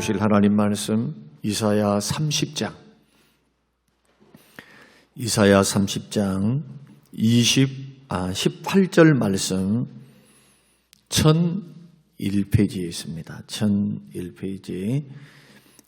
주실 하나님 말씀 이사야 30장 18절 말씀 1001페이지에 있습니다. 1001페이지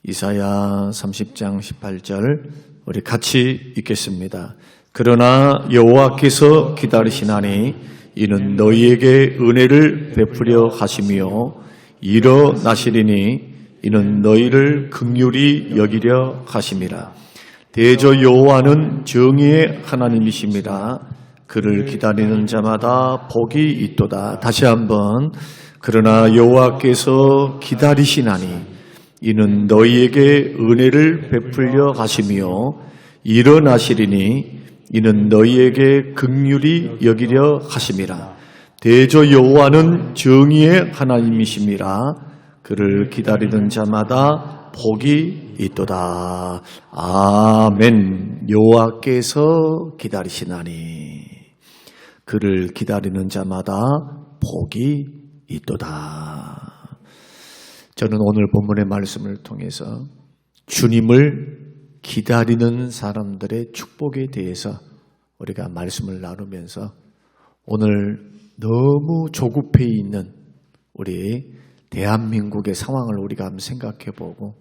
이사야 30장 18절 우리 같이 읽겠습니다. 그러나 여호와께서 기다리시나니 이는 너희에게 은혜를 베풀려 하시며 일어나시리니 이는 너희를 긍휼히 여기려 하심이라. 대저 여호와는 정의의 하나님이십니다. 그를 기다리는 자마다 복이 있도다. 다시 한번 그러나 여호와께서 기다리시나니 이는 너희에게 은혜를 베풀려 하시며 일어나시리니 이는 너희에게 긍휼히 여기려 하심이라. 대저 여호와는 정의의 하나님이심이라. 그를 기다리는 자마다 복이 있도다. 아멘. 여호와께서 기다리시나니 그를 기다리는 자마다 복이 있도다. 저는 오늘 본문의 말씀을 통해서 주님을 기다리는 사람들의 축복에 대해서 우리가 말씀을 나누면서 오늘 너무 조급해 있는 우리 대한민국의 상황을 우리가 한번 생각해 보고,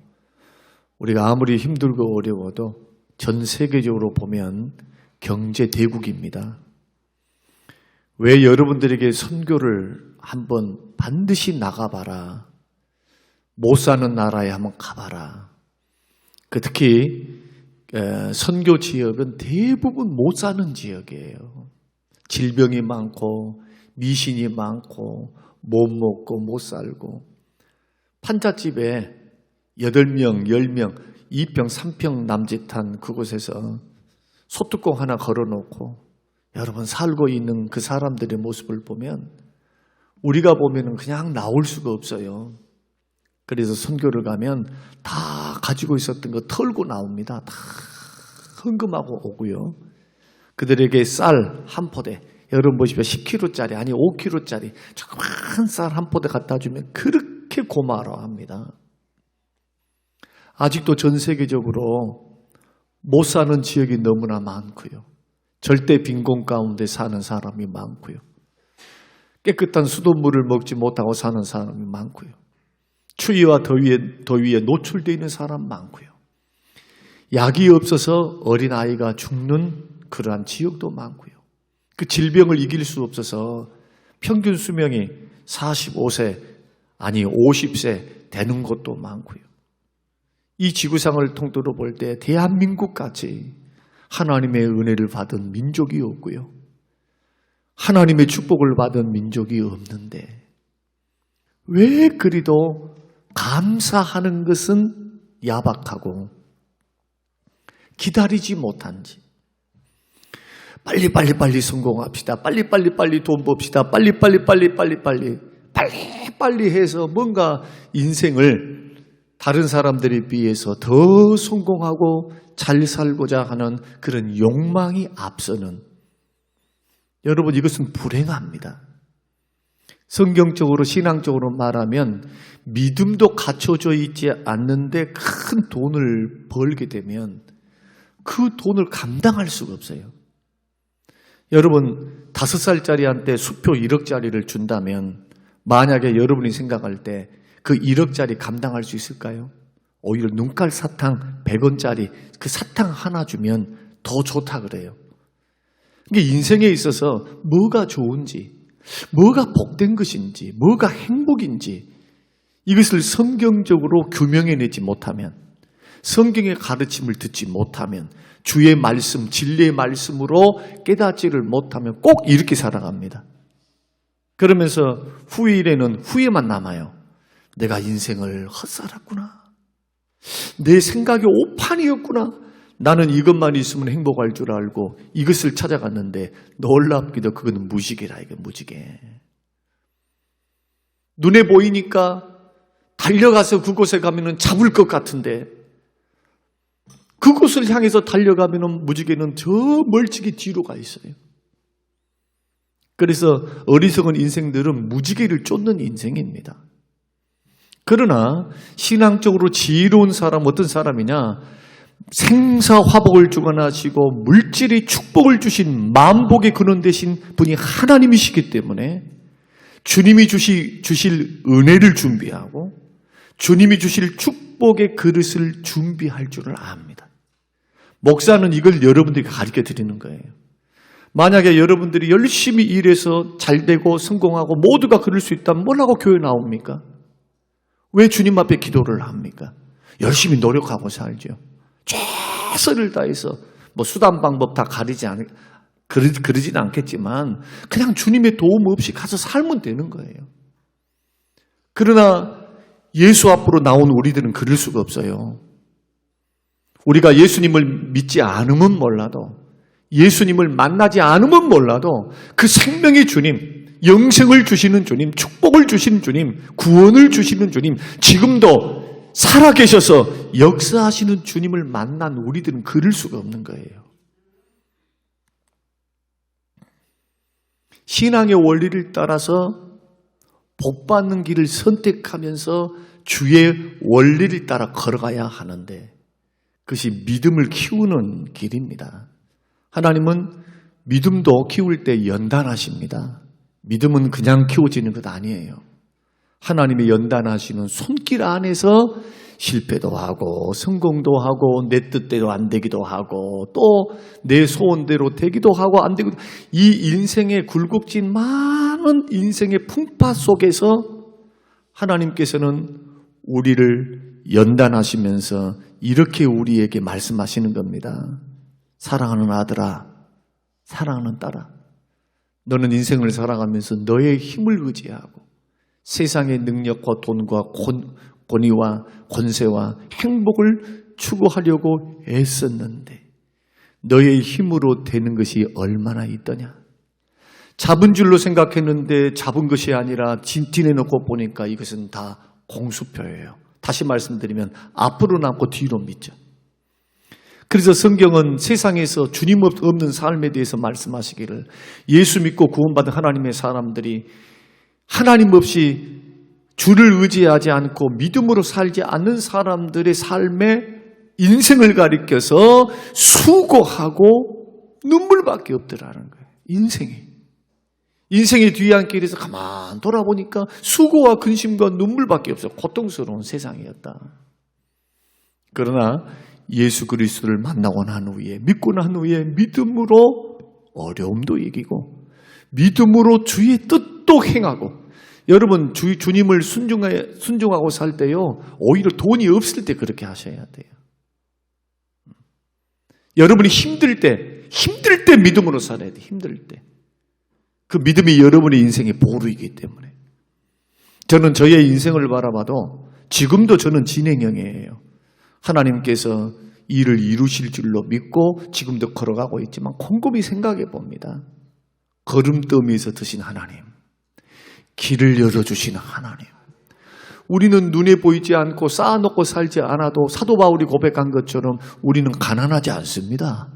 우리가 아무리 힘들고 어려워도 전 세계적으로 보면 경제 대국입니다. 왜 여러분들에게 선교를 한번 반드시 나가봐라, 못 사는 나라에 한번 가봐라. 특히 선교 지역은 대부분 못 사는 지역이에요. 질병이 많고 미신이 많고 못 먹고 못 살고, 판잣집에 8명, 10명, 2평, 3평 남짓한 그곳에서 소뚜껑 하나 걸어놓고 여러분 살고 있는 그 사람들의 모습을 보면 우리가 보면은 그냥 나올 수가 없어요. 그래서 선교를 가면 다 가지고 있었던 거 털고 나옵니다. 다 헌금하고 오고요. 그들에게 쌀 한 포대, 여러분 보십시오. 10kg짜리 아니 5kg짜리 조그만 쌀 한 포대 갖다 주면 그렇게 고마워합니다. 아직도 전 세계적으로 못 사는 지역이 너무나 많고요. 절대 빈곤 가운데 사는 사람이 많고요. 깨끗한 수돗물을 먹지 못하고 사는 사람이 많고요. 추위와 더위에 노출되어 있는 사람 많고요. 약이 없어서 어린아이가 죽는 그러한 지역도 많고요. 그 질병을 이길 수 없어서 평균 수명이 45세 아니 50세 되는 곳도 많고요. 이 지구상을 통틀어 볼 때 대한민국같이 하나님의 은혜를 받은 민족이 없고요. 하나님의 축복을 받은 민족이 없는데 왜 그리도 감사하는 것은 야박하고 기다리지 못한지. 빨리 성공합시다. 빨리 돈 봅시다. 빨리 해서 뭔가 인생을 다른 사람들에 비해서 더 성공하고 잘 살고자 하는 그런 욕망이 앞서는, 여러분 이것은 불행합니다. 성경적으로 신앙적으로 말하면 믿음도 갖춰져 있지 않는데 큰 돈을 벌게 되면 그 돈을 감당할 수가 없어요. 여러분 5살짜리한테 수표 1억짜리를 준다면 만약에 여러분이 생각할 때 그 1억짜리 감당할 수 있을까요? 오히려 눈깔 사탕 100원짜리 그 사탕 하나 주면 더 좋다 그래요. 이게 인생에 있어서 뭐가 좋은지, 뭐가 복된 것인지, 뭐가 행복인지 이것을 성경적으로 규명해내지 못하면, 성경의 가르침을 듣지 못하면, 주의 말씀, 진리의 말씀으로 깨닫지를 못하면 꼭 이렇게 살아갑니다. 그러면서 후일에는 후회만 남아요. 내가 인생을 헛살았구나. 내 생각이 오판이었구나. 나는 이것만 있으면 행복할 줄 알고 이것을 찾아갔는데 놀랍게도 그건 무지개라. 이거 무지개. 눈에 보이니까 달려가서 그곳에 가면은 잡을 것 같은데 그곳을 향해서 달려가면은 무지개는 저 멀찍이 뒤로 가 있어요. 그래서 어리석은 인생들은 무지개를 쫓는 인생입니다. 그러나 신앙적으로 지혜로운 사람 어떤 사람이냐? 생사화복을 주관하시고 물질의 축복을 주신 만복의 근원 되신 분이 하나님이시기 때문에 주님이 주실 은혜를 준비하고 주님이 주실 축복의 그릇을 준비할 줄을 압니다. 목사는 이걸 여러분들에게 가르쳐 드리는 거예요. 만약에 여러분들이 열심히 일해서 잘되고 성공하고 모두가 그럴 수 있다면 뭘 하고 교회 나옵니까? 왜 주님 앞에 기도를 합니까? 열심히 노력하고 살죠. 최선을 다해서 뭐 수단 방법 다 그러진 않겠지만 그냥 주님의 도움 없이 가서 살면 되는 거예요. 그러나 예수 앞으로 나온 우리들은 그럴 수가 없어요. 우리가 예수님을 믿지 않으면 몰라도 예수님을 만나지 않으면 몰라도 그 생명의 주님, 영생을 주시는 주님, 축복을 주시는 주님, 구원을 주시는 주님, 지금도 살아계셔서 역사하시는 주님을 만난 우리들은 그럴 수가 없는 거예요. 신앙의 원리를 따라서 복받는 길을 선택하면서 주의 원리를 따라 걸어가야 하는데 그것이 믿음을 키우는 길입니다. 하나님은 믿음도 키울 때 연단하십니다. 믿음은 그냥 키워지는 것 아니에요. 하나님이 연단하시는 손길 안에서 실패도 하고 성공도 하고 내 뜻대로 안 되기도 하고 또 내 소원대로 되기도 하고 안 되기도 이 인생의 굴곡진 많은 인생의 풍파 속에서 하나님께서는 우리를 연단하시면서 이렇게 우리에게 말씀하시는 겁니다. 사랑하는 아들아, 사랑하는 딸아, 너는 인생을 살아가면서 너의 힘을 의지하고 세상의 능력과 돈과 권위와 권세와 행복을 추구하려고 애썼는데 너의 힘으로 되는 것이 얼마나 있더냐. 잡은 줄로 생각했는데 잡은 것이 아니라 진티내놓고 보니까 이것은 다 공수표예요. 다시 말씀드리면 앞으로 남고 뒤로 믿죠. 그래서 성경은 세상에서 주님 없는 삶에 대해서 말씀하시기를 예수 믿고 구원받은 하나님의 사람들이 하나님 없이 주를 의지하지 않고 믿음으로 살지 않는 사람들의 삶의 인생을 가리켜서 수고하고 눈물밖에 없더라는 거예요. 인생의 뒤안길에서 가만 돌아보니까 수고와 근심과 눈물밖에 없어요. 고통스러운 세상이었다. 그러나 예수 그리스도를 만나고 난 후에 믿고 난 후에 믿음으로 어려움도 이기고 믿음으로 주의 뜻도 행하고 여러분 주님을 순종하고 살 때요 오히려 돈이 없을 때 그렇게 하셔야 돼요. 여러분이 힘들 때 믿음으로 살아야 돼요. 힘들 때. 그 믿음이 여러분의 인생의 보루이기 때문에 저는 저의 인생을 바라봐도 지금도 저는 진행형이에요. 하나님께서 일을 이루실 줄로 믿고 지금도 걸어가고 있지만 곰곰이 생각해 봅니다. 걸음더미에서 드신 하나님, 길을 열어주시는 하나님. 우리는 눈에 보이지 않고 쌓아놓고 살지 않아도 사도 바울이 고백한 것처럼 우리는 가난하지 않습니다.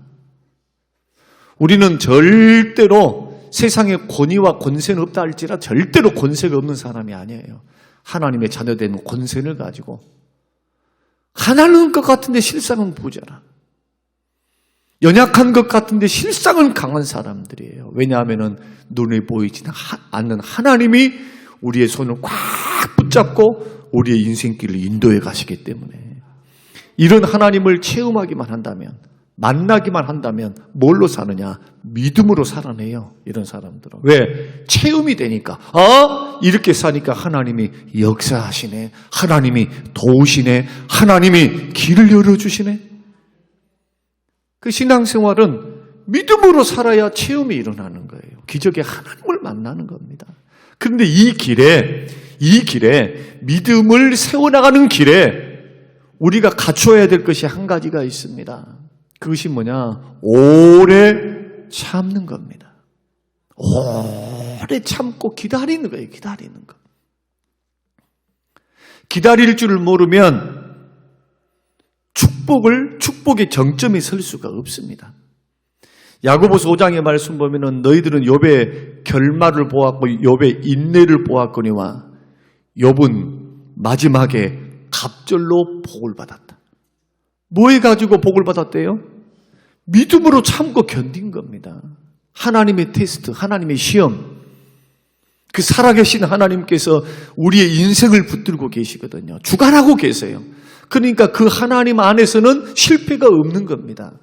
우리는 절대로 세상에 권위와 권세는 없다 할지라 절대로 권세가 없는 사람이 아니에요. 하나님의 자녀된 권세를 가지고 가난한 것 같은데 실상은 부자라. 연약한 것 같은데 실상은 강한 사람들이에요. 왜냐하면 눈에 보이지 않는 하나님이 우리의 손을 꽉 붙잡고 우리의 인생길을 인도해 가시기 때문에 이런 하나님을 체험하기만 한다면 만나기만 한다면 뭘로 사느냐? 믿음으로 살아내요. 이런 사람들은. 왜? 체험이 되니까. 이렇게 사니까 하나님이 역사하시네. 하나님이 도우시네. 하나님이 길을 열어주시네. 그 신앙생활은 믿음으로 살아야 체험이 일어나는 거예요. 기적의 하나님을 만나는 겁니다. 그런데 이 길에 믿음을 세워나가는 길에 우리가 갖춰야 될 것이 한 가지가 있습니다. 그것이 뭐냐? 오래 참는 겁니다. 오래 참고 기다리는 거예요. 기다리는 거. 기다릴 줄을 모르면 축복의 정점에 설 수가 없습니다. 야고보서 5장의 말씀 보면은 너희들은 욥의 결말을 보았고 욥의 인내를 보았거니와 욥은 마지막에 갑절로 복을 받았다. 뭐에 가지고 복을 받았대요? 믿음으로 참고 견딘 겁니다. 하나님의 테스트, 하나님의 시험. 그 살아계신 하나님께서 우리의 인생을 붙들고 계시거든요. 주관하고 계세요. 그러니까 그 하나님 안에서는 실패가 없는 겁니다.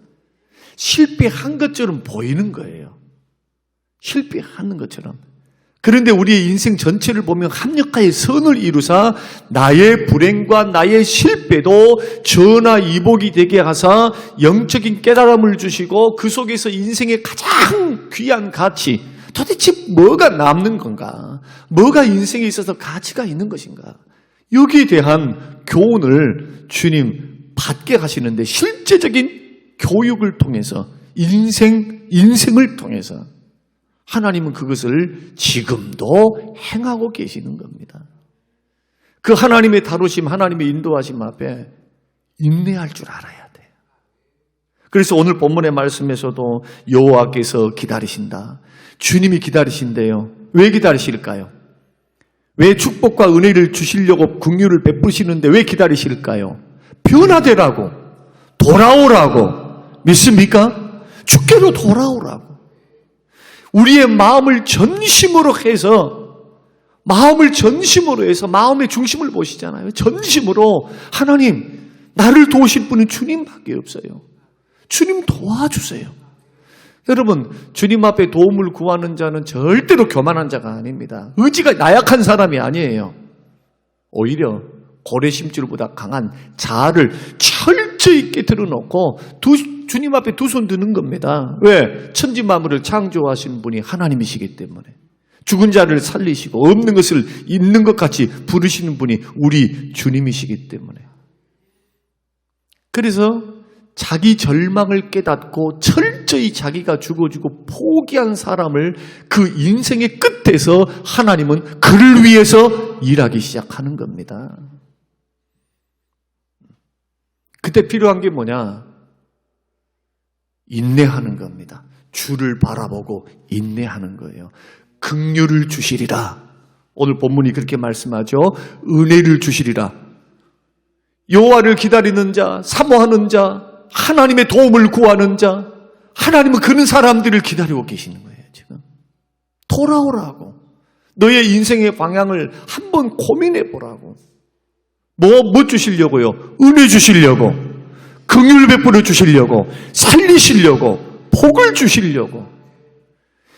실패한 것처럼 보이는 거예요. 실패하는 것처럼. 그런데 우리의 인생 전체를 보면 합력하여 선을 이루사 나의 불행과 나의 실패도 전화이복이 되게 하사 영적인 깨달음을 주시고 그 속에서 인생의 가장 귀한 가치, 도대체 뭐가 남는 건가? 뭐가 인생에 있어서 가치가 있는 것인가? 여기에 대한 교훈을 주님 받게 하시는데 실제적인 교육을 통해서 인생을 통해서 하나님은 그것을 지금도 행하고 계시는 겁니다. 그 하나님의 다루심, 하나님의 인도하심 앞에 인내할 줄 알아야 돼요. 그래서 오늘 본문의 말씀에서도 여호와께서 기다리신다. 주님이 기다리신대요. 왜 기다리실까요? 왜 축복과 은혜를 주시려고 긍휼을 베푸시는데 왜 기다리실까요? 변화되라고, 돌아오라고. 믿습니까? 주께로 돌아오라고. 우리의 마음을 전심으로 해서 마음의 중심을 보시잖아요. 전심으로 하나님, 나를 도우실 분은 주님밖에 없어요. 주님 도와주세요. 여러분, 주님 앞에 도움을 구하는 자는 절대로 교만한 자가 아닙니다. 의지가 나약한 사람이 아니에요. 오히려 고래심줄보다 강한 자아를 철저히 있게 드러놓고 주님 앞에 두 손 드는 겁니다. 왜? 천지 만물을 창조하신 분이 하나님이시기 때문에. 죽은 자를 살리시고 없는 것을 있는 것 같이 부르시는 분이 우리 주님이시기 때문에. 그래서 자기 절망을 깨닫고 철저히 자기가 죽어주고 포기한 사람을 그 인생의 끝에서 하나님은 그를 위해서 일하기 시작하는 겁니다. 그때 필요한 게 뭐냐? 인내하는 겁니다. 주를 바라보고 인내하는 거예요. 긍휼을 주시리라. 오늘 본문이 그렇게 말씀하죠. 은혜를 주시리라. 여호와를 기다리는 자, 사모하는 자, 하나님의 도움을 구하는 자, 하나님은 그런 사람들을 기다리고 계시는 거예요. 지금 돌아오라고. 너의 인생의 방향을 한번 고민해 보라고. 뭐 주시려고요? 은혜 주시려고, 긍휼 베풀어 주시려고, 살리시려고, 복을 주시려고.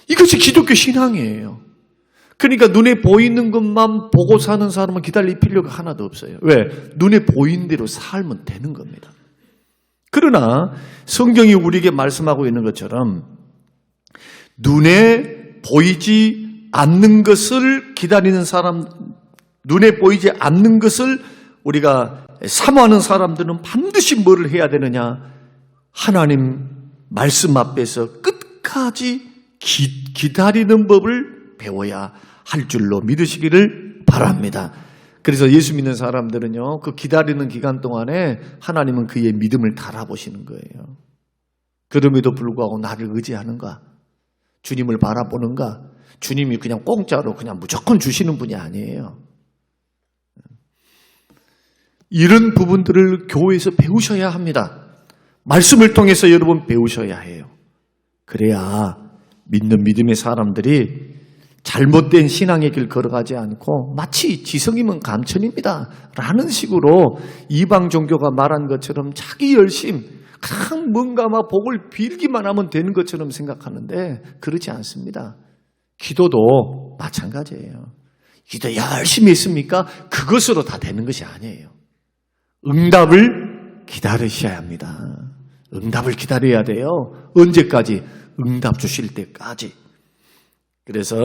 이것이 기독교 신앙이에요. 그러니까 눈에 보이는 것만 보고 사는 사람은 기다릴 필요가 하나도 없어요. 왜? 눈에 보이는 대로 살면 되는 겁니다. 그러나 성경이 우리에게 말씀하고 있는 것처럼 눈에 보이지 않는 것을 기다리는 사람, 눈에 보이지 않는 것을 우리가 사모하는 사람들은 반드시 뭐를 해야 되느냐? 하나님 말씀 앞에서 끝까지 기다리는 법을 배워야 할 줄로 믿으시기를 바랍니다. 그래서 예수 믿는 사람들은요, 그 기다리는 기간 동안에 하나님은 그의 믿음을 달아보시는 거예요. 그럼에도 불구하고 나를 의지하는가? 주님을 바라보는가? 주님이 그냥 공짜로 그냥 무조건 주시는 분이 아니에요. 이런 부분들을 교회에서 배우셔야 합니다. 말씀을 통해서 여러분 배우셔야 해요. 그래야 믿는 믿음의 사람들이 잘못된 신앙의 길 걸어가지 않고 마치 지성이면 감천입니다 라는 식으로 이방 종교가 말한 것처럼 자기 열심, 그냥 뭔가 막 복을 빌기만 하면 되는 것처럼 생각하는데 그렇지 않습니다. 기도도 마찬가지예요. 기도 열심히 했습니까? 그것으로 다 되는 것이 아니에요. 응답을 기다리셔야 합니다. 응답을 기다려야 돼요. 언제까지? 응답 주실 때까지. 그래서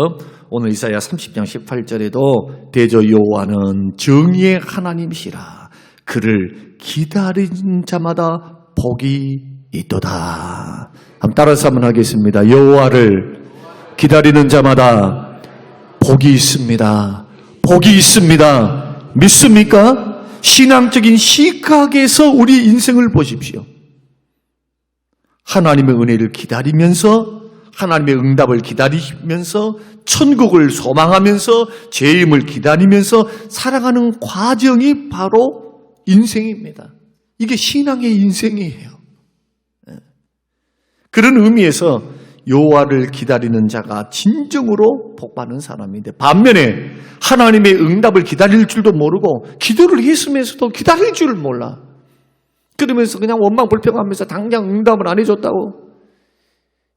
오늘 이사야 30장 18절에도 대저 여호와는 정의의 하나님이시라. 그를 기다리는 자마다 복이 있도다. 한번 따라서 한번 하겠습니다. 여호와를 기다리는 자마다 복이 있습니다. 복이 있습니다. 믿습니까? 신앙적인 시각에서 우리 인생을 보십시오. 하나님의 은혜를 기다리면서 하나님의 응답을 기다리면서 천국을 소망하면서 재임을 기다리면서 살아가는 과정이 바로 인생입니다. 이게 신앙의 인생이에요. 그런 의미에서 여호와를 기다리는 자가 진정으로 복받는 사람인데, 반면에 하나님의 응답을 기다릴 줄도 모르고 기도를 했으면서도 기다릴 줄을 몰라. 그러면서 그냥 원망불평하면서 당장 응답을 안 해줬다고.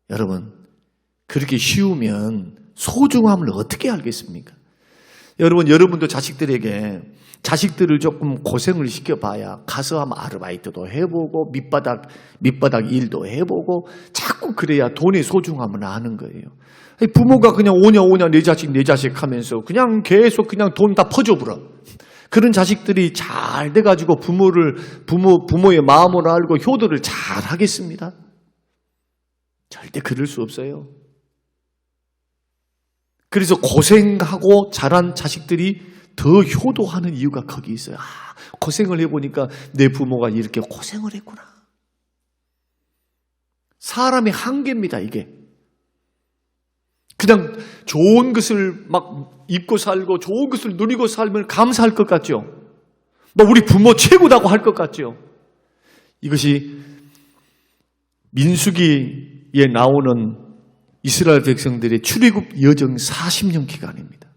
여러분, 그렇게 쉬우면 소중함을 어떻게 알겠습니까? 여러분도 자식들을 조금 고생을 시켜봐야 가서 한번 아르바이트도 해보고 밑바닥 일도 해보고 자꾸 그래야 돈의 소중함을 아는 거예요. 부모가 그냥 오냐 내 자식 하면서 그냥 계속 그냥 돈 다 퍼줘버려. 그런 자식들이 잘 돼가지고 부모의 마음을 알고 효도를 잘 하겠습니다? 절대 그럴 수 없어요. 그래서 고생하고 자란 자식들이 더 효도하는 이유가 거기 있어요. 고생을 해보니까 내 부모가 이렇게 고생을 했구나. 사람의 한계입니다, 이게. 그냥 좋은 것을 막 입고 살고 좋은 것을 누리고 살면 감사할 것 같죠? 우리 부모 최고다고 할 것 같죠? 이것이 민수기에 나오는 이스라엘 백성들의 출애굽 여정 40년 기간입니다.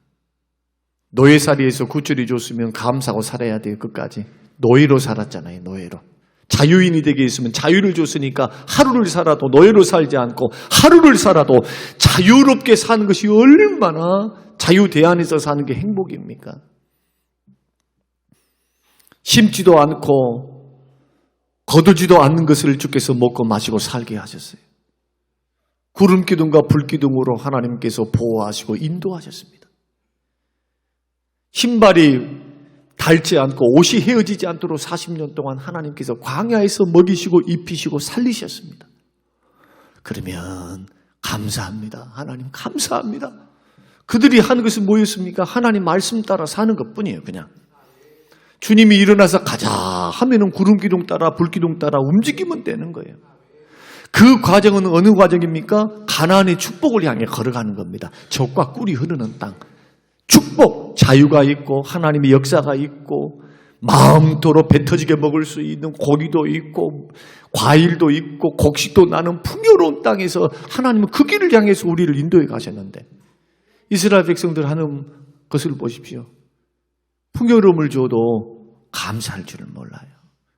노예살이에서 구출해 줬으면 감사하고 살아야 돼요. 끝까지. 노예로 살았잖아요. 노예로. 자유인이 되게 있으면 자유를 줬으니까 하루를 살아도 노예로 살지 않고 하루를 살아도 자유롭게 사는 것이 얼마나 자유대 안에서 사는 게 행복입니까? 심지도 않고 거두지도 않는 것을 주께서 먹고 마시고 살게 하셨어요. 구름기둥과 불기둥으로 하나님께서 보호하시고 인도하셨습니다. 신발이 닳지 않고 옷이 헤어지지 않도록 40년 동안 하나님께서 광야에서 먹이시고 입히시고 살리셨습니다. 그러면 감사합니다. 하나님 감사합니다. 그들이 한 것은 뭐였습니까? 하나님 말씀 따라 사는 것뿐이에요. 그냥 주님이 일어나서 가자 하면은 구름기둥 따라 불기둥 따라 움직이면 되는 거예요. 그 과정은 어느 과정입니까? 가나안의 축복을 향해 걸어가는 겁니다. 젖과 꿀이 흐르는 땅. 축복, 자유가 있고 하나님의 역사가 있고 마음도로 배 터지게 먹을 수 있는 고기도 있고 과일도 있고 곡식도 나는 풍요로운 땅에서 하나님은 그 길을 향해서 우리를 인도해 가셨는데, 이스라엘 백성들 하는 것을 보십시오. 풍요로움을 줘도 감사할 줄을 몰라요.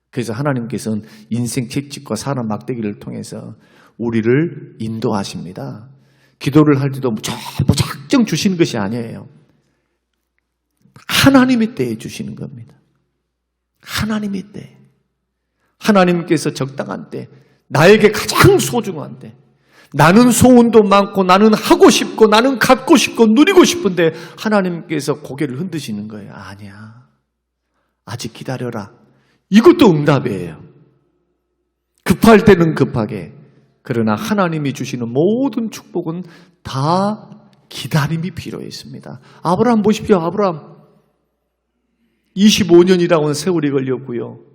그래서 하나님께서는 인생 채찍과 사람 막대기를 통해서 우리를 인도하십니다. 기도를 할 때도 무작정 주시는 것이 아니에요. 하나님의 때에 주시는 겁니다. 하나님의 때. 하나님께서 적당한 때, 나에게 가장 소중한 때, 나는 소원도 많고 나는 하고 싶고 나는 갖고 싶고 누리고 싶은데 하나님께서 고개를 흔드시는 거예요. 아니야. 아직 기다려라. 이것도 응답이에요. 급할 때는 급하게. 그러나 하나님이 주시는 모든 축복은 다 기다림이 필요했습니다. 아브라함 보십시오. 아브라함 25년이라고는 세월이 걸렸고요.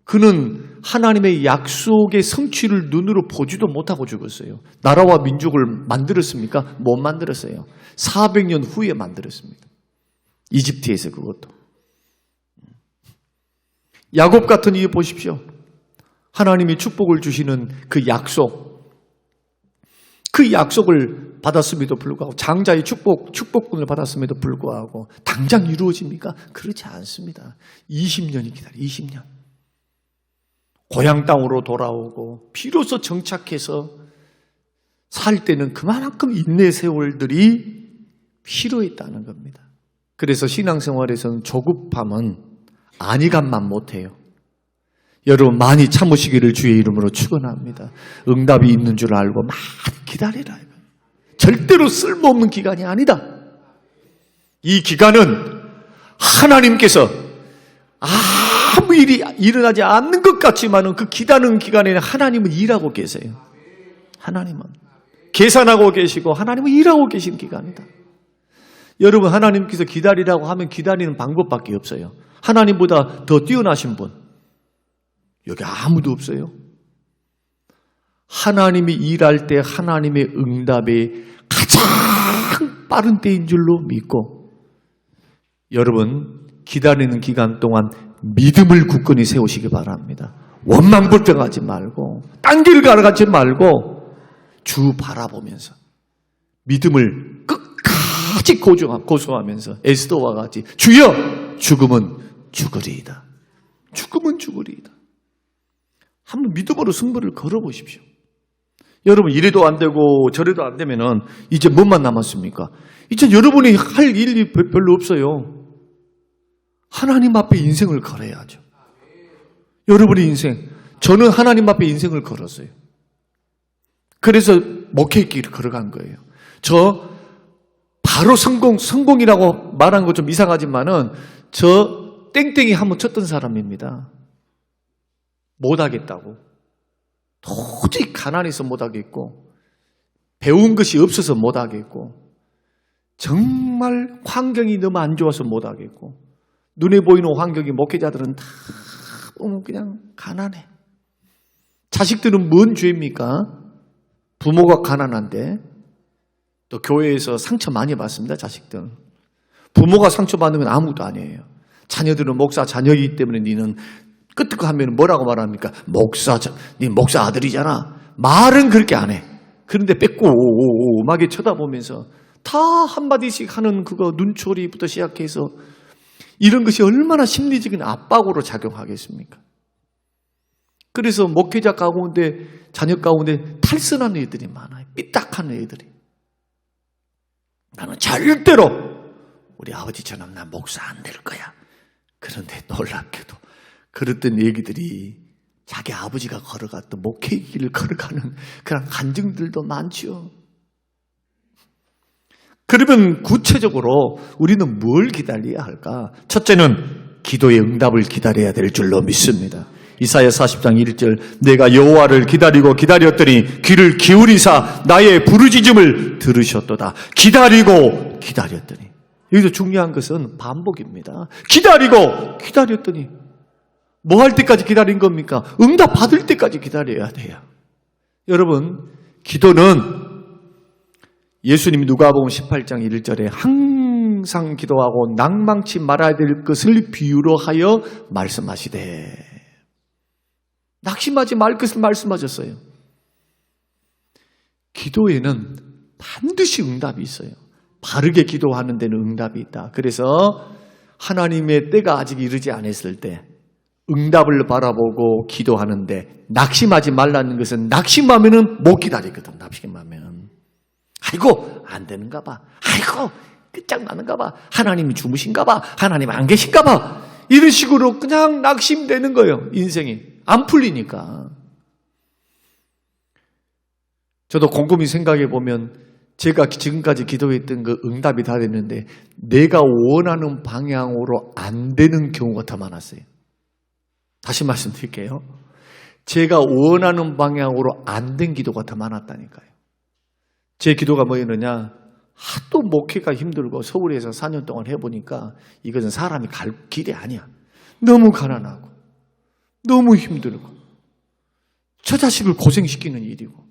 그는 하나님의 약속의 성취를 눈으로 보지도 못하고 죽었어요. 나라와 민족을 만들었습니까? 못 만들었어요. 400년 후에 만들었습니다. 이집트에서 그것도. 야곱 같은 이유 보십시오. 하나님이 축복을 주시는 그 약속. 그 약속을 받았음에도 불구하고, 장자의 축복분을 받았음에도 불구하고 당장 이루어집니까? 그렇지 않습니다. 20년이 기다려. 20년. 고향 땅으로 돌아오고 비로소 정착해서 살 때는 그만큼 인내 세월들이 필요했다는 겁니다. 그래서 신앙생활에서는 조급함은 안이감만 못해요. 여러분 많이 참으시기를 주의 이름으로 축원합니다. 응답이 있는 줄 알고 많이 기다리라. 절대로 쓸모없는 기간이 아니다. 이 기간은 하나님께서 아무 일이 일어나지 않는 것 같지만은 그 기다리는 기간에는 하나님은 일하고 계세요. 하나님은 계산하고 계시고 하나님은 일하고 계신 기간이다. 여러분 하나님께서 기다리라고 하면 기다리는 방법밖에 없어요. 하나님보다 더 뛰어나신 분 여기 아무도 없어요. 하나님이 일할 때 하나님의 응답이 가장 빠른 때인 줄로 믿고, 여러분 기다리는 기간 동안 믿음을 굳건히 세우시기 바랍니다. 원망불평하지 말고 딴 길 가지 말고 주 바라보면서 믿음을 끝까지 고소하면서 에스더와 같이 주여 죽음은 죽으리이다. 죽음은 죽으리이다. 한번 믿음으로 승부를 걸어보십시오. 여러분 이래도 안 되고 저래도 안 되면은 이제 뭐만 남았습니까? 이제 여러분이 할 일이 별로 없어요. 하나님 앞에 인생을 걸어야죠. 여러분의 인생, 저는 하나님 앞에 인생을 걸었어요. 그래서 목회의 길을 걸어간 거예요. 저 바로 성공이라고 말한 거 좀 이상하지만은 저 땡땡이 한번 쳤던 사람입니다. 못하겠다고. 도저히 가난해서 못하겠고 배운 것이 없어서 못하겠고 정말 환경이 너무 안 좋아서 못하겠고 눈에 보이는 환경이 목회자들은 다 보면 그냥 가난해. 자식들은 뭔 죄입니까? 부모가 가난한데. 또 교회에서 상처 많이 받습니다. 자식들은. 부모가 상처받는 건 아무것도 아니에요. 자녀들은 목사 자녀이기 때문에 니는 끄떡하면 뭐라고 말합니까? 니 목사 아들이잖아. 말은 그렇게 안 해. 그런데 빼꼼하게 쳐다보면서 다 한마디씩 하는 그거 눈초리부터 시작해서 이런 것이 얼마나 심리적인 압박으로 작용하겠습니까? 그래서 목회자 가운데, 자녀 가운데 탈선한 애들이 많아요. 삐딱한 애들이. 나는 절대로 우리 아버지처럼 나 목사 안 될 거야. 그런데 놀랍게도 그랬던 얘기들이 자기 아버지가 걸어갔던 목회 길을 걸어가는 그런 간증들도 많죠. 그러면 구체적으로 우리는 뭘 기다려야 할까? 첫째는 기도의 응답을 기다려야 될 줄로 믿습니다. 이사야 40장 1절 내가 여호와를 기다리고 기다렸더니 귀를 기울이사 나의 부르짖음을 들으셨도다. 기다리고 기다렸더니. 여기서 중요한 것은 반복입니다. 기다리고 기다렸더니 뭐 할 때까지 기다린 겁니까? 응답 받을 때까지 기다려야 돼요. 여러분 기도는 예수님이 누가복음 18장 1절에 항상 기도하고 낭망치 말아야 될 것을 비유로 하여 말씀하시되 낙심하지 말 것을 말씀하셨어요. 기도에는 반드시 응답이 있어요. 바르게 기도하는 데는 응답이 있다. 그래서 하나님의 때가 아직 이르지 않았을 때 응답을 바라보고 기도하는데 낙심하지 말라는 것은 낙심하면은 못 기다리거든. 낙심하면 아이고 안 되는가 봐. 아이고 끝장나는가 봐. 하나님이 주무신가 봐. 하나님 안 계신가 봐. 이런 식으로 그냥 낙심되는 거예요. 인생이 안 풀리니까. 저도 곰곰이 생각해 보면 제가 지금까지 기도했던 그 응답이 다 됐는데 내가 원하는 방향으로 안 되는 경우가 더 많았어요. 다시 말씀드릴게요. 제가 원하는 방향으로 안 된 기도가 더 많았다니까요. 제 기도가 뭐였느냐? 하도 목회가 힘들고 서울에서 4년 동안 해보니까 이것은 사람이 갈 길이 아니야. 너무 가난하고 너무 힘들고 저 자식을 고생시키는 일이고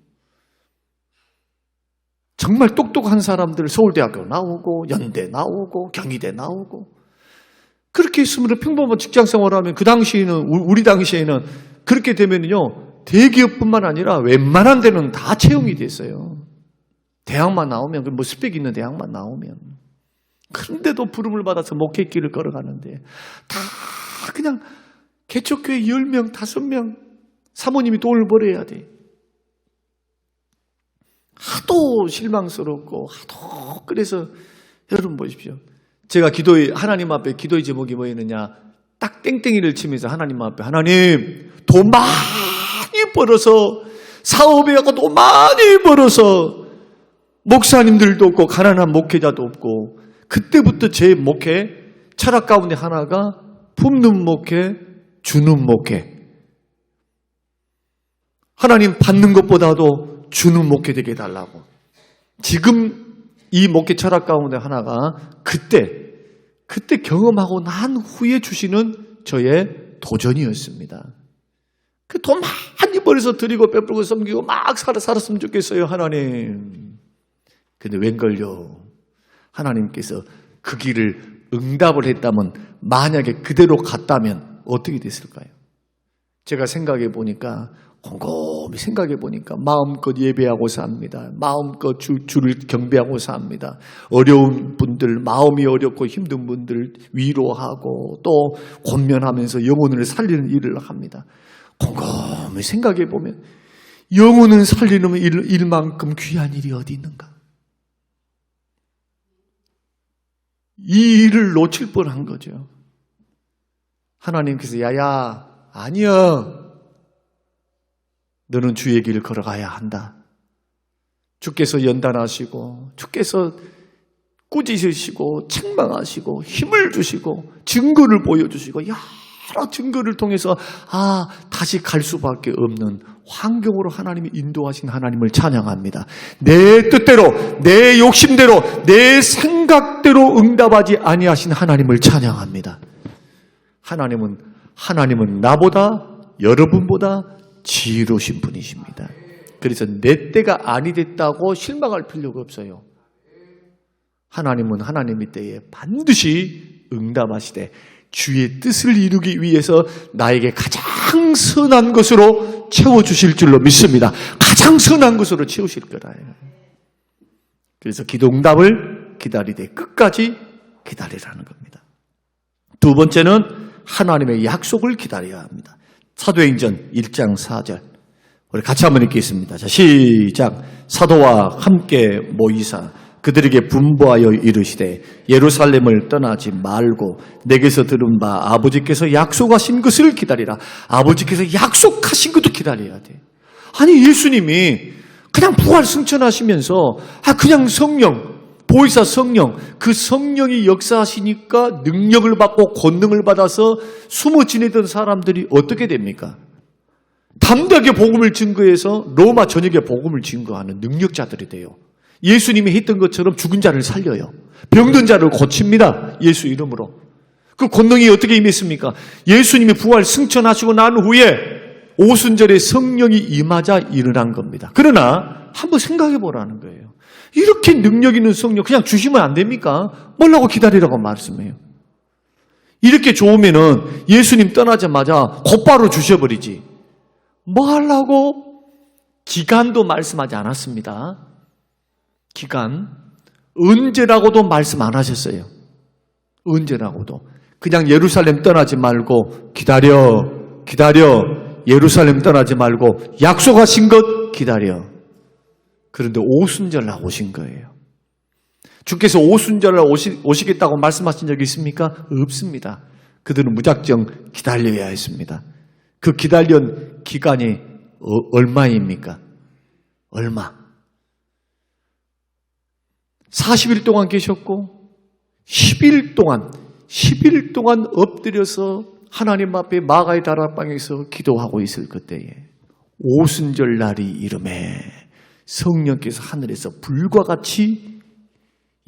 정말 똑똑한 사람들 서울대학교 나오고 연대 나오고 경희대 나오고 그렇게 있으면 평범한 직장생활하면 그 당시에는 우리 당시에는 그렇게 되면요 대기업뿐만 아니라 웬만한 데는 다 채용이 됐어요. 대학만 나오면 뭐 스펙 있는 대학만 나오면 그런데도 부름을 받아서 목회길을 걸어가는데 다 그냥 개척교회 10명, 5명 사모님이 돈을 벌어야 돼. 하도 실망스럽고 하도 그래서 여러분 보십시오. 제가 하나님 앞에 기도의 제목이 뭐였느냐 딱 땡땡이를 치면서 하나님 앞에 하나님 돈 많이 벌어서 사업해갖고 돈 많이 벌어서 목사님들도 없고 가난한 목회자도 없고 그때부터 제 목회 철학 가운데 하나가 품는 목회, 주는 목회. 하나님 받는 것보다도 주는 목회 되게 해달라고. 지금 이 목회 철학 가운데 하나가 그때 경험하고 난 후에 주시는 저의 도전이었습니다. 그 돈 많이 벌어서 드리고 베풀고 섬기고 막 살았으면 좋겠어요, 하나님. 근데 웬걸요? 하나님께서 그 길을 응답을 했다면, 만약에 그대로 갔다면 어떻게 됐을까요? 제가 생각해 보니까, 곰곰이 생각해 보니까 마음껏 예배하고 삽니다. 마음껏 주를 경배하고 삽니다. 어려운 분들, 마음이 어렵고 힘든 분들 위로하고 또 권면하면서 영혼을 살리는 일을 합니다. 곰곰이 생각해 보면 영혼을 살리는 일만큼 귀한 일이 어디 있는가? 이 일을 놓칠 뻔한 거죠. 하나님께서 야야, 아니야. 너는 주의 길을 걸어가야 한다. 주께서 연단하시고 주께서 꾸짖으시고 책망하시고 힘을 주시고 증거를 보여주시고 여러 증거를 통해서 다시 갈 수밖에 없는 환경으로 하나님이 인도하신 하나님을 찬양합니다. 내 뜻대로, 내 욕심대로, 내 생각대로 응답하지 아니하신 하나님을 찬양합니다. 하나님은 나보다, 여러분보다 지혜로우신 분이십니다. 그래서 내 때가 아니 됐다고 실망할 필요가 없어요. 하나님은 하나님의 때에 반드시 응답하시되 주의 뜻을 이루기 위해서 나에게 가장 선한 것으로 채워주실 줄로 믿습니다. 가장 선한 것으로 채우실 거라. 그래서 기도 응답을 기다리되 끝까지 기다리라는 겁니다. 두 번째는 하나님의 약속을 기다려야 합니다. 사도행전 1장 4절 우리 같이 한번 읽겠습니다. 자, 시작. 사도와 함께 모이사 그들에게 분부하여 이르시되 예루살렘을 떠나지 말고 내게서 들은 바 아버지께서 약속하신 것을 기다리라. 아버지께서 약속하신 것도 기다려야 돼. 아니 예수님이 그냥 부활 승천하시면서 그냥 성령, 보혜사 성령, 그 성령이 역사하시니까 능력을 받고 권능을 받아서 숨어 지내던 사람들이 어떻게 됩니까? 담대하게 복음을 증거해서 로마 전역에 복음을 증거하는 능력자들이 돼요. 예수님이 했던 것처럼 죽은 자를 살려요. 병든 자를 고칩니다. 예수 이름으로. 그 권능이 어떻게 임했습니까? 예수님이 부활 승천하시고 난 후에 오순절에 성령이 임하자 일어난 겁니다. 그러나 한번 생각해 보라는 거예요. 이렇게 능력 있는 성령 그냥 주시면 안 됩니까? 뭐라고 기다리라고 말씀해요. 이렇게 좋으면은 예수님 떠나자마자 곧바로 주셔버리지. 뭐 하려고? 기간도 말씀하지 않았습니다. 기간. 언제라고도 말씀 안 하셨어요. 언제라고도. 그냥 예루살렘 떠나지 말고 기다려. 예루살렘 떠나지 말고 약속하신 것 기다려. 그런데 오순절날 오신 거예요. 주께서 오순절날 오시겠다고 말씀하신 적이 있습니까? 없습니다. 그들은 무작정 기다려야 했습니다. 그 기다린 기간이 얼마입니까? 얼마? 40일 동안 계셨고 10일 동안 엎드려서 하나님 앞에 마가의 다락방에서 기도하고 있을 그때에 오순절 날이 이름에 성령께서 하늘에서 불과 같이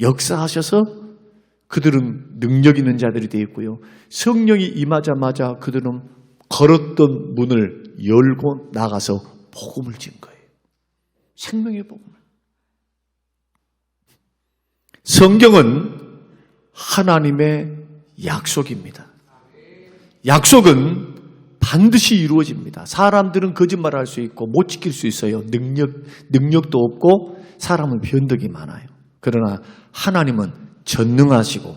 역사하셔서 그들은 능력 있는 자들이 되었고요. 성령이 임하자마자 그들은 걸었던 문을 열고 나가서 복음을 진 거예요. 생명의 복음을. 성경은 하나님의 약속입니다. 약속은 반드시 이루어집니다. 사람들은 거짓말할 수 있고 못 지킬 수 있어요. 능력도 없고 사람은 변덕이 많아요. 그러나 하나님은 전능하시고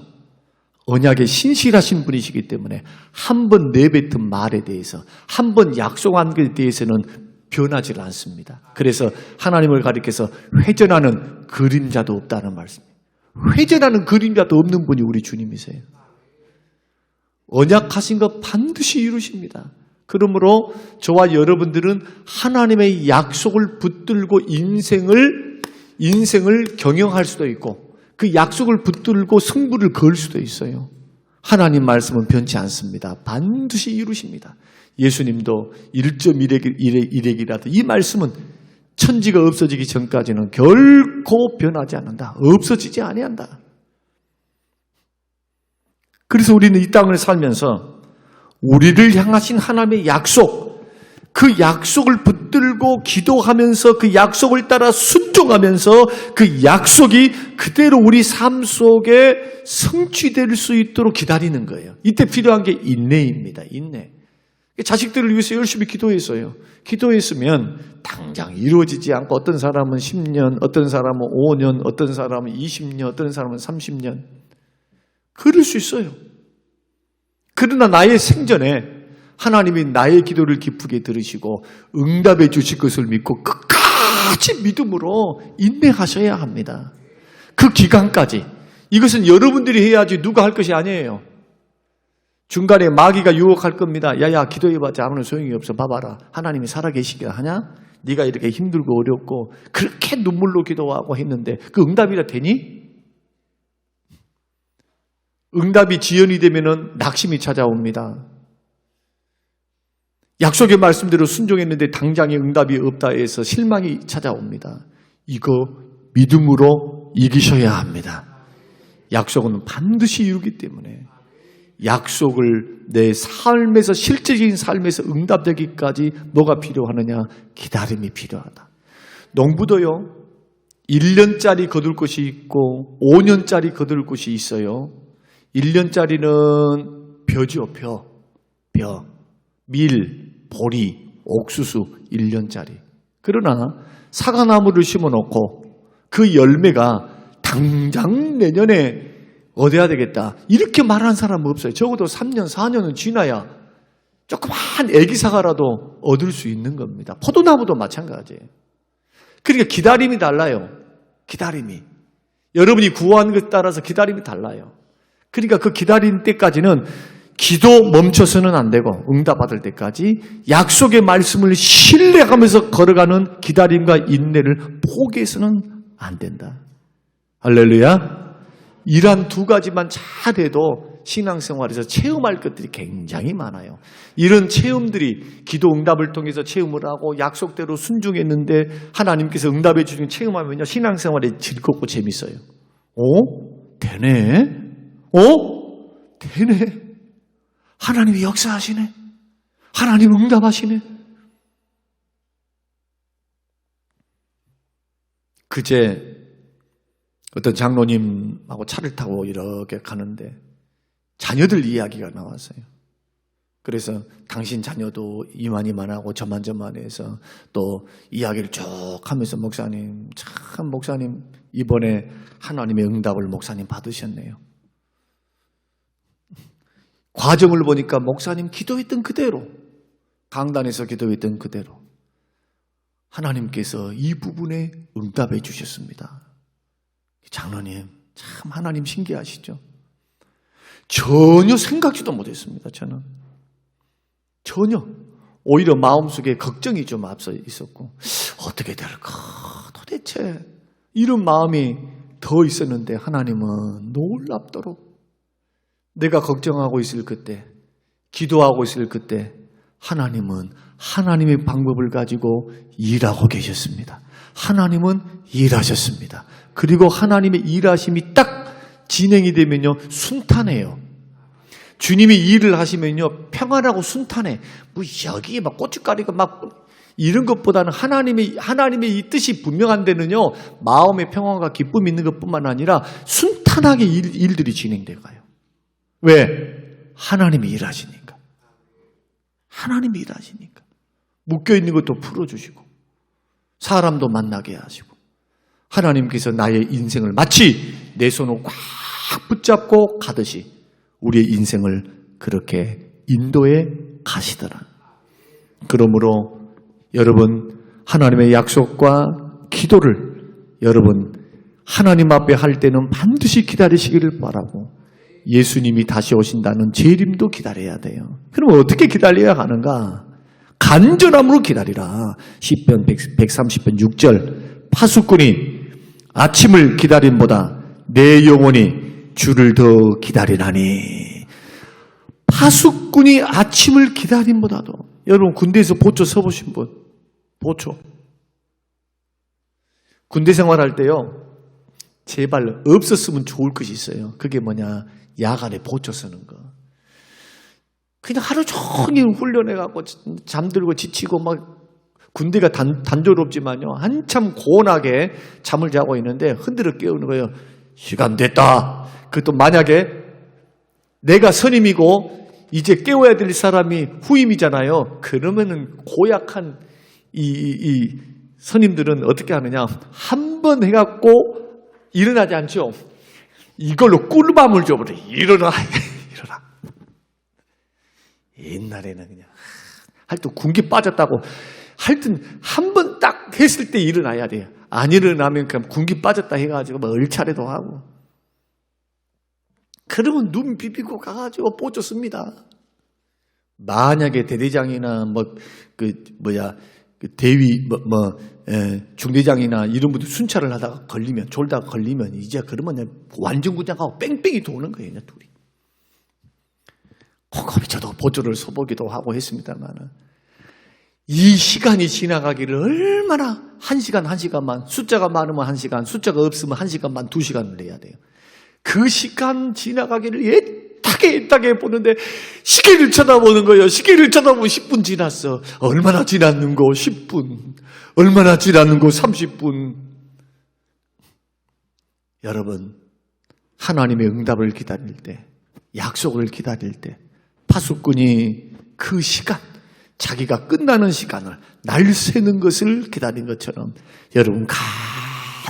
언약에 신실하신 분이시기 때문에 한 번 내뱉은 말에 대해서 한 번 약속한 것에 대해서는 변하지 않습니다. 그래서 하나님을 가리켜서 회전하는 그림자도 없다는 말씀입니다. 회전하는 그림자도 없는 분이 우리 주님이세요. 언약하신 것 반드시 이루십니다. 그러므로 저와 여러분들은 하나님의 약속을 붙들고 인생을 경영할 수도 있고 그 약속을 붙들고 승부를 걸 수도 있어요. 하나님 말씀은 변치 않습니다. 반드시 이루십니다. 예수님도 1.1핵이라도 이 말씀은 천지가 없어지기 전까지는 결코 변하지 않는다. 없어지지 아니한다. 그래서 우리는 이 땅을 살면서 우리를 향하신 하나님의 약속, 그 약속을 붙들고 기도하면서 그 약속을 따라 순종하면서 그 약속이 그대로 우리 삶 속에 성취될 수 있도록 기다리는 거예요. 이때 필요한 게 인내입니다. 인내. 자식들을 위해서 열심히 기도했어요. 기도했으면 당장 이루어지지 않고 어떤 사람은 10년, 어떤 사람은 5년, 어떤 사람은 20년, 어떤 사람은 30년. 그럴 수 있어요. 그러나 나의 생전에 하나님이 나의 기도를 기쁘게 들으시고 응답해 주실 것을 믿고 끝까지 믿음으로 인내하셔야 합니다. 그 기간까지. 이것은 여러분들이 해야지 누가 할 것이 아니에요. 중간에 마귀가 유혹할 겁니다. 야야 기도해봤자 아무런 소용이 없어. 봐봐라. 하나님이 살아계시기라 하냐? 네가 이렇게 힘들고 어렵고 그렇게 눈물로 기도하고 했는데 그 응답이라 되니? 응답이 지연이 되면은 낙심이 찾아옵니다. 약속의 말씀대로 순종했는데 당장에 응답이 없다 해서 실망이 찾아옵니다. 이거 믿음으로 이기셔야 합니다. 약속은 반드시 이루기 때문에 약속을 내 삶에서 실제적인 삶에서 응답되기까지 뭐가 필요하느냐? 기다림이 필요하다. 농부도요. 1년짜리 거둘 것이 있고 5년짜리 거둘 것이 있어요. 1년짜리는 벼죠. 벼. 밀, 보리, 옥수수 1년짜리. 그러나 사과나무를 심어놓고 그 열매가 당장 내년에 얻어야 되겠다. 이렇게 말하는 사람은 없어요. 적어도 3년, 4년은 지나야 조그만 애기 사과라도 얻을 수 있는 겁니다. 포도나무도 마찬가지예요. 그러니까 기다림이 달라요. 기다림이. 여러분이 구한 것에 따라서 기다림이 달라요. 그러니까 그 기다리는 때까지는 기도 멈춰서는 안 되고 응답받을 때까지 약속의 말씀을 신뢰하면서 걸어가는 기다림과 인내를 포기해서는 안 된다. 할렐루야. 이러한 두 가지만 잘해도 신앙생활에서 체험할 것들이 굉장히 많아요. 이런 체험들이 기도 응답을 통해서 체험을 하고 약속대로 순종했는데 하나님께서 응답해 주시는 체험하면요 신앙생활이 즐겁고 재밌어요. 되네? 되네? 하나님이 역사하시네? 하나님 응답하시네? 그제 어떤 장로님하고 차를 타고 이렇게 가는데 자녀들 이야기가 나왔어요. 그래서 당신 자녀도 이만이만하고 저만저만해서 또 이야기를 쭉 하면서 목사님 이번에 하나님의 응답을 목사님 받으셨네요. 과정을 보니까 목사님 기도했던 그대로 강단에서 기도했던 그대로 하나님께서 이 부분에 응답해 주셨습니다. 장로님 참 하나님 신기하시죠? 전혀 생각지도 못했습니다. 저는 전혀 오히려 마음속에 걱정이 좀 앞서 있었고 어떻게 될까 도대체 이런 마음이 더 있었는데 하나님은 놀랍도록 내가 걱정하고 있을 그때 기도하고 있을 그때 하나님은 하나님의 방법을 가지고 일하고 계셨습니다. 하나님은 일하셨습니다. 그리고 하나님의 일하심이 딱 진행이 되면요 순탄해요. 주님이 일을 하시면요 평안하고 순탄해. 뭐 여기에 막 고춧가루가 막 이런 것보다는 하나님의 이 뜻이 분명한 데는요 마음의 평안과 기쁨이 있는 것뿐만 아니라 순탄하게 일들이 진행돼 가요. 왜? 하나님이 일하시니까. 하나님이 일하시니까. 묶여있는 것도 풀어주시고 사람도 만나게 하시고 하나님께서 나의 인생을 마치 내 손을 꽉 붙잡고 가듯이 우리의 인생을 그렇게 인도해 가시더라. 그러므로 여러분 하나님의 약속과 기도를 여러분 하나님 앞에 할 때는 반드시 기다리시기를 바라고 예수님이 다시 오신다는 재림도 기다려야 돼요. 그럼 어떻게 기다려야 하는가? 간절함으로 기다리라. 시편 130편 6절 파수꾼이 아침을 기다림보다 내 영혼이 주를 더 기다리나니. 파수꾼이 아침을 기다림보다도 여러분 군대에서 보초 서보신 분 보초 군대 생활할 때요 제발 없었으면 좋을 것이 있어요. 그게 뭐냐? 야간에 보초 서는 거. 그냥 하루 종일 훈련해갖고 잠들고 지치고 막 군대가 단조롭지만요. 한참 고온하게 잠을 자고 있는데 흔들어 깨우는 거예요. 시간 됐다. 그것도 만약에 내가 선임이고 이제 깨워야 될 사람이 후임이잖아요. 그러면은 고약한 이 선임들은 어떻게 하느냐. 한 번 해갖고 일어나지 않죠. 이걸로 꿀밤을 줘버려. 일어나. 일어나. 옛날에는 그냥 하여튼 군기 빠졌다고 하여튼 한 번 딱 했을 때 일어나야 돼요. 안 일어나면 그냥 군기 빠졌다 해가지고 뭐 얼차례도 하고. 그러면 눈 비비고 가가지고 뽀졌습니다. 만약에 대대장이나 대위 중대장이나 이런 분들 순찰을 하다가 걸리면 졸다가 걸리면 이제 그러면 완전 군장하고 뺑뺑이 도는 거예요. 둘이. 곰곰이 저도 보조를 서보기도 하고 했습니다만 이 시간이 지나가기를 얼마나 1시간 1시간만 숫자가 많으면 1시간 숫자가 없으면 1시간만 2시간을 내야 돼요. 그 시간 지나가기를 애타게 보는데 시계를 쳐다보는 거예요. 시계를 쳐다보면 10분 지났어. 얼마나 지났는고 10분. 얼마나 지났는고 30분. 여러분 하나님의 응답을 기다릴 때 약속을 기다릴 때 파수꾼이 그 시간 자기가 끝나는 시간을 날 새는 것을 기다린 것처럼 여러분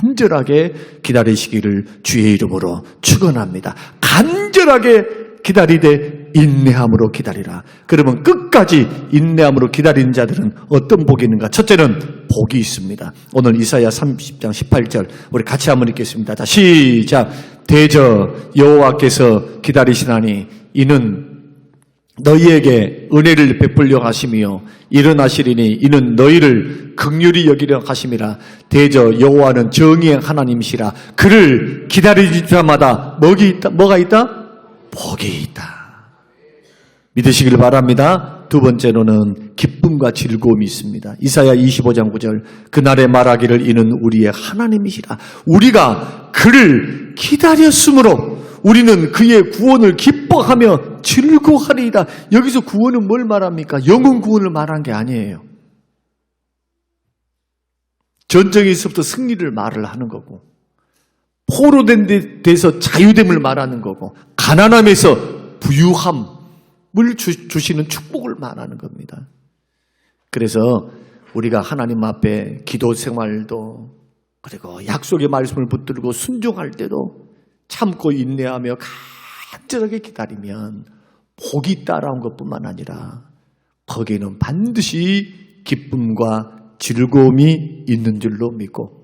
간절하게 기다리시기를 주의 이름으로 축원합니다. 간절하게 기다리되 인내함으로 기다리라. 그러면 끝까지 인내함으로 기다리는 자들은 어떤 복이 있는가? 첫째는 복이 있습니다. 오늘 이사야 30장 18절 우리 같이 한번 읽겠습니다. 자, 시작. 대저 여호와께서 기다리시나니 이는 너희에게 은혜를 베풀려 하시며 일어나시리니 이는 너희를 긍휼히 여기려 하심이라. 대저 여호와는 정의의 하나님이시라. 그를 기다리는 자마다 뭐가 있다? 복이 있다. 믿으시길 바랍니다. 두 번째로는 기쁨과 즐거움이 있습니다. 이사야 25장 9절 그날에 말하기를 이는 우리의 하나님이시라. 우리가 그를 기다렸으므로 우리는 그의 구원을 기뻐하며 즐거워하리이다. 여기서 구원은 뭘 말합니까? 영혼 구원을 말한 게 아니에요. 전쟁에서부터 승리를 말을 하는 거고 포로된 데서 자유됨을 말하는 거고 가난함에서 부유함을 주시는 축복을 말하는 겁니다. 그래서 우리가 하나님 앞에 기도 생활도 그리고 약속의 말씀을 붙들고 순종할 때도 참고 인내하며 간절하게 기다리면 복이 따라온 것뿐만 아니라 거기에는 반드시 기쁨과 즐거움이 있는 줄로 믿고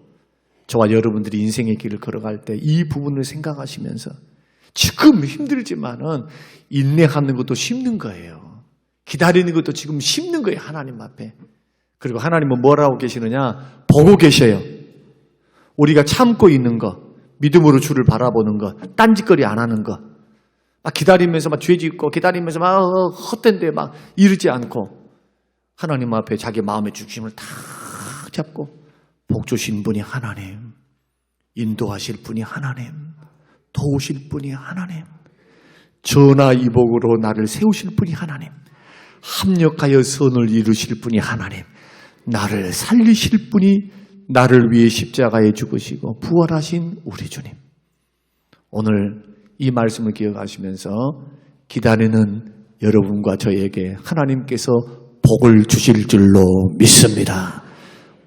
저와 여러분들이 인생의 길을 걸어갈 때 이 부분을 생각하시면서 지금 힘들지만은 인내하는 것도 쉽는 거예요. 기다리는 것도 지금 쉽는 거예요. 하나님 앞에. 그리고 하나님은 뭐라고 계시느냐? 보고 계셔요. 우리가 참고 있는 거, 믿음으로 주를 바라보는 거, 딴짓거리 안 하는 거, 막 기다리면서 막 죄짓고 기다리면서 막 헛된데 막 이르지 않고 하나님 앞에 자기 마음의 중심을 탁 잡고 복 주신 분이 하나님, 인도하실 분이 하나님, 도우실 분이 하나님, 전화이복으로 나를 세우실 분이 하나님, 합력하여 선을 이루실 분이 하나님, 나를 살리실 분이 나를 위해 십자가에 죽으시고 부활하신 우리 주님. 오늘 이 말씀을 기억하시면서 기다리는 여러분과 저에게 하나님께서 복을 주실 줄로 믿습니다.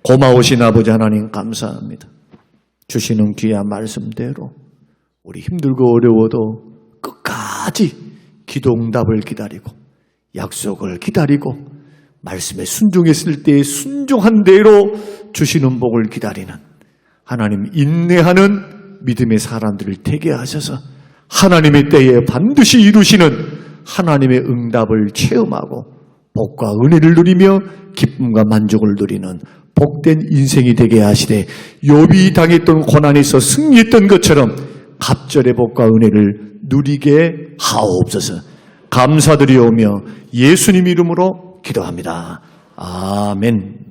고마우신 아버지 하나님 감사합니다. 주시는 귀한 말씀대로 우리 힘들고 어려워도 끝까지 기도 응답을 기다리고 약속을 기다리고 말씀에 순종했을 때 순종한 대로 주시는 복을 기다리는 하나님 인내하는 믿음의 사람들을 되게 하셔서 하나님의 때에 반드시 이루시는 하나님의 응답을 체험하고 복과 은혜를 누리며 기쁨과 만족을 누리는 복된 인생이 되게 하시되 욥이 당했던 고난에서 승리했던 것처럼 갑절의 복과 은혜를 누리게 하옵소서. 감사드리오며 예수님 이름으로 기도합니다. 아멘.